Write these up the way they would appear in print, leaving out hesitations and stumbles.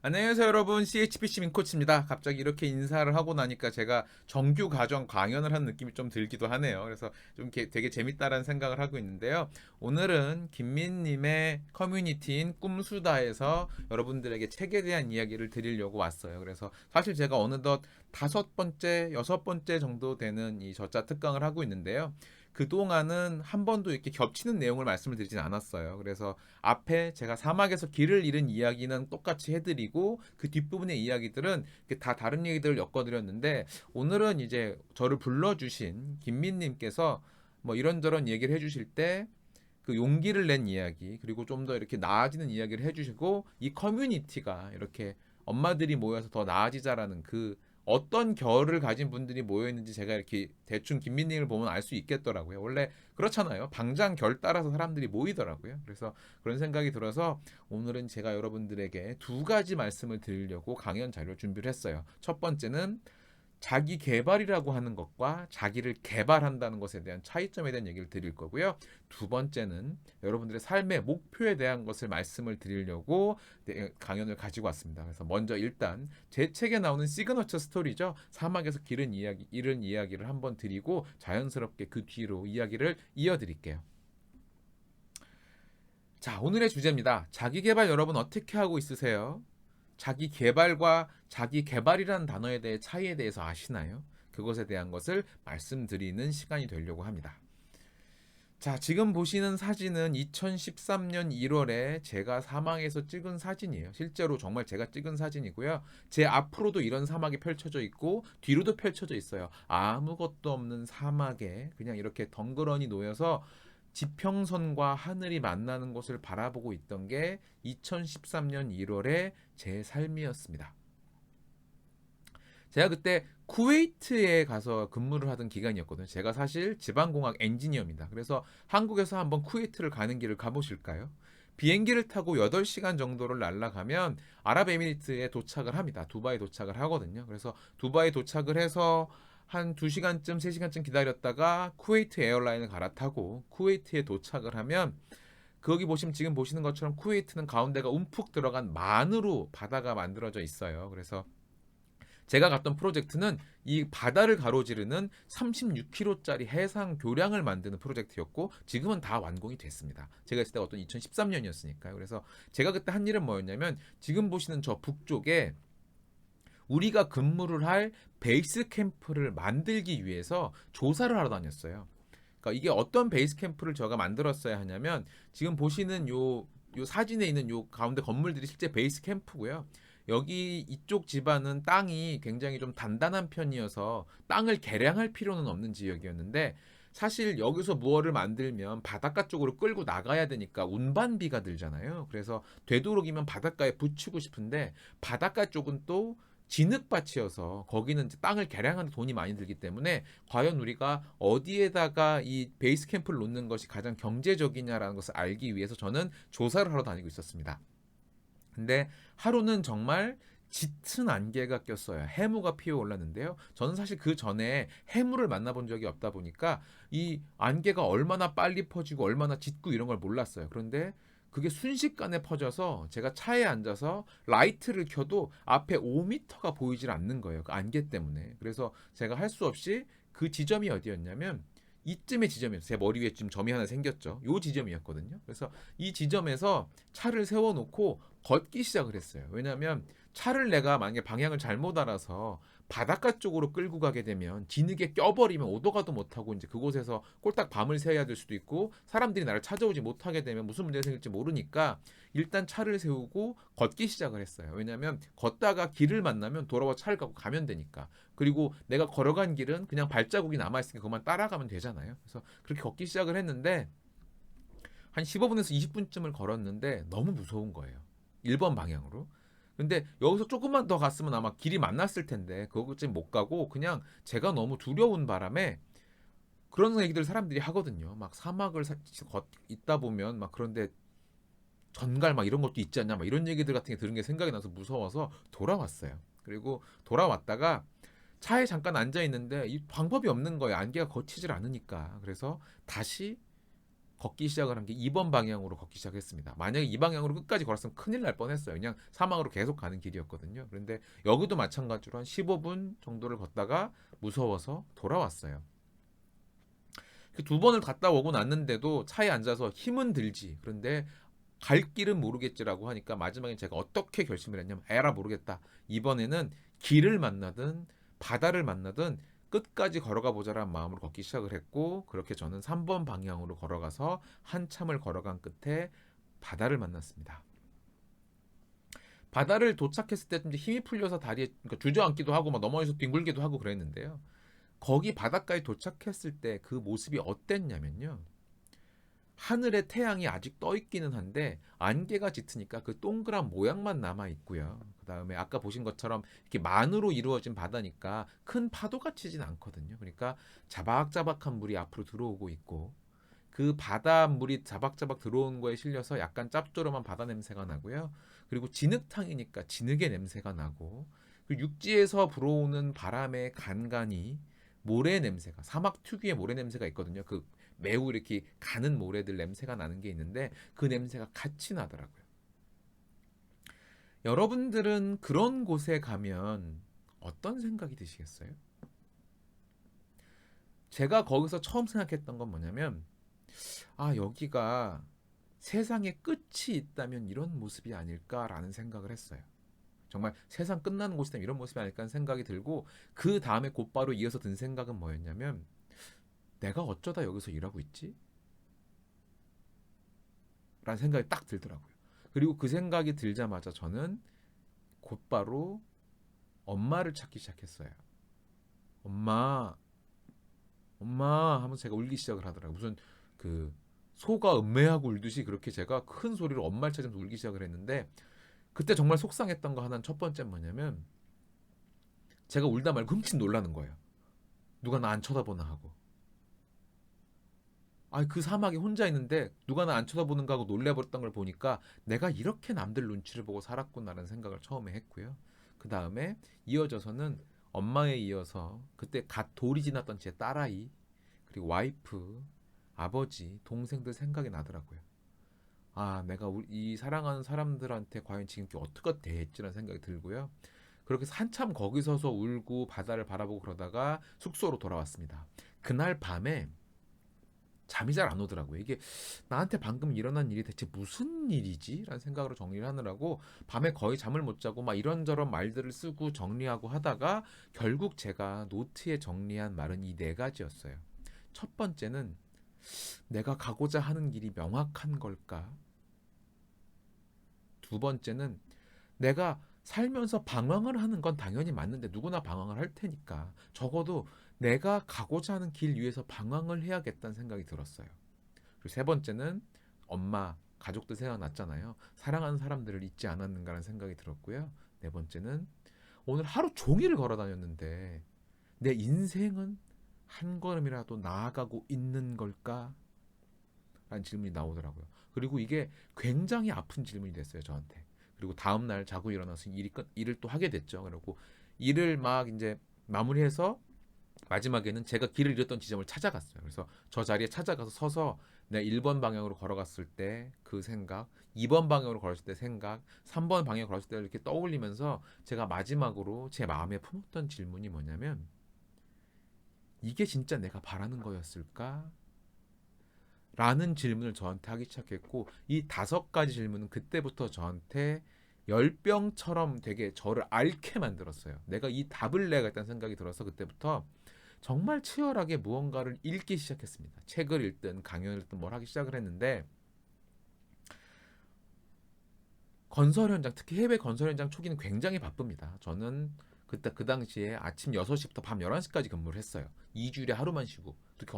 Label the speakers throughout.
Speaker 1: 안녕하세요 여러분, CHPC 민코치입니다. 갑자기 이렇게 인사를 하고 나니까 제가 정규 과정 강연을 한 느낌이 좀 들기도 하네요. 그래서 좀 되게 재밌다라는 생각을 하고 있는데요. 오늘은 김민님의 커뮤니티인 꿈수다에서 여러분들에게 책에 대한 이야기를 드리려고 왔어요. 그래서 사실 제가 어느덧 5번째, 6번째 정도 되는 이 저자 특강을 하고 있는데요. 그동안은 한 번도 이렇게 겹치는 내용을 말씀을 드리진 않았어요. 그래서 앞에 제가 사막에서 길을 잃은 이야기는 똑같이 해드리고 그 뒷부분의 이야기들은 다 다른 얘기들을 엮어드렸는데, 오늘은 이제 저를 불러주신 김민님께서 뭐 이런저런 얘기를 해주실 때 그 용기를 낸 이야기, 그리고 좀 더 이렇게 나아지는 이야기를 해주시고, 이 커뮤니티가 이렇게 엄마들이 모여서 더 나아지자라는 그 어떤 결을 가진 분들이 모여 있는지 제가 이렇게 대충 김민님을 보면 알 수 있겠더라고요. 원래 그렇잖아요. 방장 결 따라서 사람들이 모이더라고요. 그래서 그런 생각이 들어서 오늘은 제가 여러분들에게 두 가지 말씀을 드리려고 강연 자료를 준비를 했어요. 첫 번째는 자기 개발이라고 하는 것과 자기를 개발한다는 것에 대한 차이점에 대한 얘기를 드릴 거고요. 두 번째는 여러분들의 삶의 목표에 대한 것을 말씀을 드리려고 강연을 가지고 왔습니다. 그래서 먼저 일단 제 책에 나오는 시그너처 스토리죠. 사막에서 잃은 이야기를 한번 드리고 자연스럽게 그 뒤로 이야기를 이어드릴게요. 자, 오늘의 주제입니다. 자기 개발 여러분 어떻게 하고 있으세요? 자기 개발과 자기 개발이라는 단어에 대해 차이에 대해서 아시나요? 그것에 대한 것을 말씀드리는 시간이 되려고 합니다. 자, 지금 보시는 사진은 2013년 1월에 제가 사막에서 찍은 사진이에요. 실제로 정말 제가 찍은 사진이고요. 제 앞으로도 이런 사막이 펼쳐져 있고 뒤로도 펼쳐져 있어요. 아무것도 없는 사막에 그냥 이렇게 덩그러니 놓여서 지평선과 하늘이 만나는 곳을 바라보고 있던 게 2013년 1월의 제 삶이었습니다. 제가 그때 쿠웨이트에 가서 근무를 하던 기간이었거든요. 제가 사실 지방공학 엔지니어입니다. 그래서 한국에서 한번 쿠웨이트를 가는 길을 가보실까요? 비행기를 타고 8시간 정도를 날아가면 아랍에미리트에 도착을 합니다. 두바이에 도착을 하거든요. 그래서 두바이에 도착을 해서 한 2시간쯤, 3시간쯤 기다렸다가 쿠웨이트 에어라인을 갈아타고 쿠웨이트에 도착을 하면, 거기 보시면 지금 보시는 것처럼 쿠웨이트는 가운데가 움푹 들어간 만으로 바다가 만들어져 있어요. 그래서 제가 갔던 프로젝트는 이 바다를 가로지르는 36km짜리 해상 교량을 만드는 프로젝트였고, 지금은 다 완공이 됐습니다. 제가 있을 때가 어떤 2013년이었으니까요. 그래서 제가 그때 한 일은 뭐였냐면, 지금 보시는 저 북쪽에 우리가 근무를 할 베이스 캠프를 만들기 위해서 조사를 하러 다녔어요. 그러니까 이게 어떤 베이스 캠프를 제가 만들었어야 하냐면, 지금 보시는 요 사진에 있는 요 가운데 건물들이 실제 베이스 캠프고요. 여기 이쪽 집안은 땅이 굉장히 좀 단단한 편이어서 땅을 개량할 필요는 없는 지역이었는데, 사실 여기서 무엇을 만들면 바닷가 쪽으로 끌고 나가야 되니까 운반비가 들잖아요. 그래서 되도록이면 바닷가에 붙이고 싶은데, 바닷가 쪽은 또 진흙밭이어서 거기는 땅을 개량하는 돈이 많이 들기 때문에 과연 우리가 어디에다가 이 베이스 캠프를 놓는 것이 가장 경제적이냐라는 것을 알기 위해서 저는 조사를 하러 다니고 있었습니다. 근데 하루는 정말 짙은 안개가 꼈어요. 해무가 피어 올랐는데요. 저는 사실 그 전에 해무를 만나본 적이 없다 보니까 이 안개가 얼마나 빨리 퍼지고 얼마나 짙고 이런 걸 몰랐어요. 그런데 그게 순식간에 퍼져서 제가 차에 앉아서 라이트를 켜도 앞에 5m가 보이질 않는 거예요. 그 안개 때문에. 그래서 제가 할 수 없이 그 지점이 어디였냐면, 이쯤의 지점이었어요. 제 머리 위에 지금 점이 하나 생겼죠. 요 지점이었거든요. 그래서 이 지점에서 차를 세워놓고 걷기 시작을 했어요. 왜냐하면 차를 내가 만약에 방향을 잘못 알아서 바닷가 쪽으로 끌고 가게 되면 진흙에 껴버리면 오도 가도 못하고 이제 그곳에서 꼴딱 밤을 새야 될 수도 있고, 사람들이 나를 찾아오지 못하게 되면 무슨 문제가 생길지 모르니까 일단 차를 세우고 걷기 시작을 했어요. 왜냐하면 걷다가 길을 만나면 돌아와 차를 갖고 가면 되니까. 그리고 내가 걸어간 길은 그냥 발자국이 남아있으니까 그만 따라가면 되잖아요. 그래서 그렇게 걷기 시작을 했는데 한 15분에서 20분쯤을 걸었는데 너무 무서운 거예요. 1번 방향으로. 근데 여기서 조금만 더 갔으면 아마 길이 만났을 텐데 그것쯤 못 가고 그냥 제가 너무 두려운 바람에, 그런 얘기들 사람들이 하거든요. 막 사막을 있다 보면 막 그런데 전갈 막 이런 것도 있지 않냐 막 이런 얘기들 같은 게 들은 게 생각이 나서 무서워서 돌아왔어요. 그리고 돌아왔다가 차에 잠깐 앉아 있는데 이 방법이 없는 거예요. 안개가 거치질 않으니까. 그래서 다시 걷기 시작을 한 게 2번 방향으로 걷기 시작했습니다. 만약에 이 방향으로 끝까지 걸었으면 큰일 날 뻔했어요. 그냥 사막으로 계속 가는 길이었거든요. 그런데 여기도 마찬가지로 한 15분 정도를 걷다가 무서워서 돌아왔어요. 두 번을 갔다 오고 났는데도 차에 앉아서 힘은 들지. 그런데 갈 길은 모르겠지라고 하니까 마지막에 제가 어떻게 결심을 했냐면 에라 모르겠다. 이번에는 길을 만나든 바다를 만나든 끝까지 걸어가 보자라는 마음으로 걷기 시작을 했고 그렇게 저는 3번 방향으로 걸어가서 한참을 걸어간 끝에 바다를 만났습니다. 바다를 도착했을 때 좀 힘이 풀려서 다리에 그러니까 주저앉기도 하고 막 넘어져서 뒹굴기도 하고 그랬는데요. 거기 바닷가에 도착했을 때 그 모습이 어땠냐면요. 하늘에 태양이 아직 떠 있기는 한데 안개가 짙으니까 그 동그란 모양만 남아 있고요. 그다음에 아까 보신 것처럼 이렇게 만으로 이루어진 바다니까 큰 파도가 치진 않거든요. 그러니까 자박자박한 물이 앞으로 들어오고 있고 그 바닷물이 자박자박 들어오는 거에 실려서 약간 짭조름한 바다 냄새가 나고요. 그리고 진흙탕이니까 진흙의 냄새가 나고 그 육지에서 불어오는 바람의 간간이 모래 냄새가 사막 특유의 모래 냄새가 있거든요. 그 매우 이렇게 가는 모래들 냄새가 나는 게 있는데 그 냄새가 같이 나더라고요. 여러분들은 그런 곳에 가면 어떤 생각이 드시겠어요? 제가 거기서 처음 생각했던 건 뭐냐면 아 여기가 세상에 끝이 있다면 이런 모습이 아닐까라는 생각을 했어요. 정말 세상 끝나는 곳이라면 이런 모습이 아닐까 하는 생각이 들고 그 다음에 곧바로 이어서 든 생각은 뭐였냐면 내가 어쩌다 여기서 일하고 있지? 라는 생각이 딱 들더라고요. 그리고 그 생각이 들자마자 저는 곧바로 엄마를 찾기 시작했어요. 엄마, 엄마 하면서 제가 울기 시작을 하더라고요. 무슨 그 소가 음매하고 울듯이 그렇게 제가 큰 소리로 엄마를 찾으면서 울기 시작을 했는데 그때 정말 속상했던 거 하나는 첫 번째 뭐냐면 제가 울다 말고 흠칫 놀라는 거예요. 누가 나 안 쳐다보나 하고. 아, 그 사막에 혼자 있는데 누가 나 안 쳐다보는가 하고 놀래버렸던 걸 보니까 내가 이렇게 남들 눈치를 보고 살았구나라는 생각을 처음에 했고요. 그 다음에 이어져서는 엄마에 이어서 그때 갓 돌이 지났던 제 딸아이 그리고 와이프, 아버지, 동생들 생각이 나더라고요. 아, 내가 이 사랑하는 사람들한테 과연 지금께 어떻게 대했지라는 생각이 들고요. 그렇게 해서 한참 거기 서서 울고 바다를 바라보고 그러다가 숙소로 돌아왔습니다. 그날 밤에 잠이 잘 안 오더라고요. 이게 나한테 방금 일어난 일이 대체 무슨 일이지? 라는 생각으로 정리를 하느라고 밤에 거의 잠을 못 자고 막 이런저런 말들을 쓰고 정리하고 하다가 결국 제가 노트에 정리한 말은 이 네 가지였어요. 첫 번째는 내가 가고자 하는 길이 명확한 걸까? 두 번째는 내가 살면서 방황을 하는 건 당연히 맞는데 누구나 방황을 할 테니까 적어도 내가 가고자 하는 길 위에서 방황을 해야겠다는 생각이 들었어요. 그리고 세 번째는 엄마, 가족들 생각났잖아요. 사랑하는 사람들을 잊지 않았는가라는 생각이 들었고요. 네 번째는 오늘 하루 종일 걸어 다녔는데 내 인생은 한 걸음이라도 나아가고 있는 걸까? 라는 질문이 나오더라고요. 그리고 이게 굉장히 아픈 질문이 됐어요, 저한테. 그리고 다음 날 자고 일어나서 일을 또 하게 됐죠. 그리고 일을 막 이제 마무리해서 마지막에는 제가 길을 잃었던 지점을 찾아갔어요. 그래서 저 자리에 찾아가서 서서 내가 1번 방향으로 걸어갔을 때 그 생각, 2번 방향으로 걸었을 때 생각, 3번 방향으로 걸었을 때 이렇게 떠올리면서 제가 마지막으로 제 마음에 품었던 질문이 뭐냐면 이게 진짜 내가 바라는 거였을까? 라는 질문을 저한테 하기 시작했고 이 다섯 가지 질문은 그때부터 저한테 열병처럼 되게 저를 앓게 만들었어요. 내가 이 답을 내야겠다는 생각이 들어서 그때부터 정말 치열하게 무언가를 읽기 시작했습니다. 책을 읽든 강연을 읽든 뭘 하기 시작을 했는데 건설 현장, 특히 해외 건설 현장 초기는 굉장히 바쁩니다. 저는 그때 그 당시에 아침 6시부터 밤 11시까지 근무를 했어요. 2주일에 하루만 쉬고 그렇게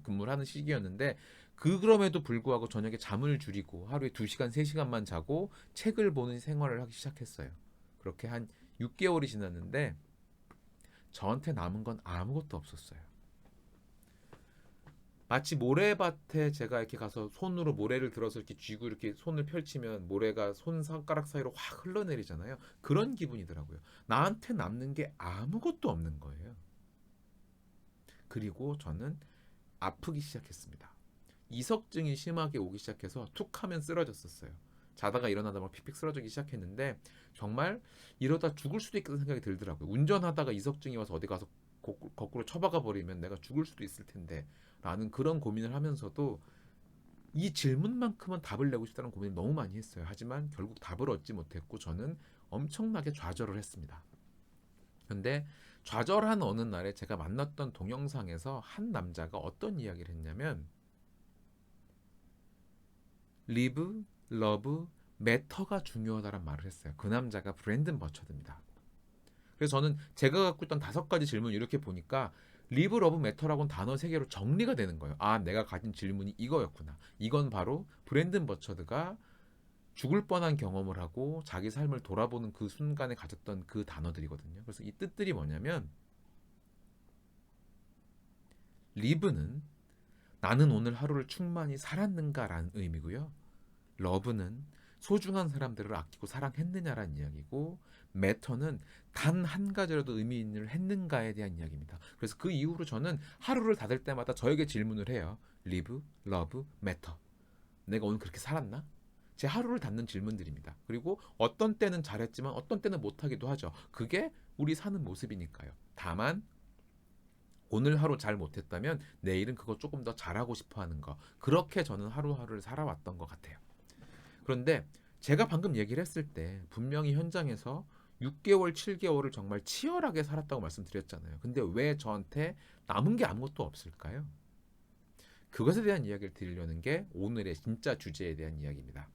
Speaker 1: 근무를 하는 시기였는데 그럼에도 불구하고 저녁에 잠을 줄이고 하루에 2시간, 3시간만 자고 책을 보는 생활을 하기 시작했어요. 그렇게 한 6개월이 지났는데 저한테 남은 건 아무것도 없었어요. 마치 모래밭에 제가 이렇게 가서 손으로 모래를 들어서 이렇게 쥐고 이렇게 손을 펼치면 모래가 손 손가락 사이로 확 흘러내리잖아요. 그런 기분이더라고요. 나한테 남는 게 아무것도 없는 거예요. 그리고 저는 아프기 시작했습니다. 이석증이 심하게 오기 시작해서 툭 하면 쓰러졌었어요. 자다가 일어나다 막 픽픽 쓰러지기 시작했는데 정말 이러다 죽을 수도 있겠다는 생각이 들더라고요. 운전하다가 이석증이 와서 어디 가서 거꾸로 처박아 버리면 내가 죽을 수도 있을 텐데 라는 그런 고민을 하면서도 이 질문만큼은 답을 내고 싶다는 고민을 너무 많이 했어요. 하지만 결국 답을 얻지 못했고 저는 엄청나게 좌절을 했습니다. 근데 좌절한 어느 날에 제가 만났던 동영상에서 한 남자가 어떤 이야기를 했냐면 live, love, matter가 중요하다는 말을 했어요. 그 남자가 브랜든 버처드입니다. 그래서 저는 제가 갖고 있던 5가지 질문을 이렇게 보니까 live, love, matter라고는 단어 3개로 정리가 되는 거예요. 아, 내가 가진 질문이 이거였구나. 이건 바로 브랜든 버처드가 죽을 뻔한 경험을 하고 자기 삶을 돌아보는 그 순간에 가졌던 그 단어들이거든요. 그래서 이 뜻들이 뭐냐면 live는 나는 오늘 하루를 충만히 살았는가라는 의미고요. 러브는 소중한 사람들을 아끼고 사랑했느냐라는 이야기고 매터는 단 한 가지라도 의미 있는 일을 했는가에 대한 이야기입니다. 그래서 그 이후로 저는 하루를 닫을 때마다 저에게 질문을 해요. live, love, matter. 내가 오늘 그렇게 살았나? 제 하루를 닫는 질문들입니다. 그리고 어떤 때는 잘했지만 어떤 때는 못하기도 하죠. 그게 우리 사는 모습이니까요. 다만 오늘 하루 잘 못했다면 내일은 그거 조금 더 잘하고 싶어 하는 거. 그렇게 저는 하루하루를 살아왔던 것 같아요. 그런데 제가 방금 얘기를 했을 때 분명히 현장에서 6개월, 7개월을 정말 치열하게 살았다고 말씀드렸잖아요. 근데 왜 저한테 남은 게 아무것도 없을까요? 그것에 대한 이야기를 드리려는 게 오늘의 진짜 주제에 대한 이야기입니다.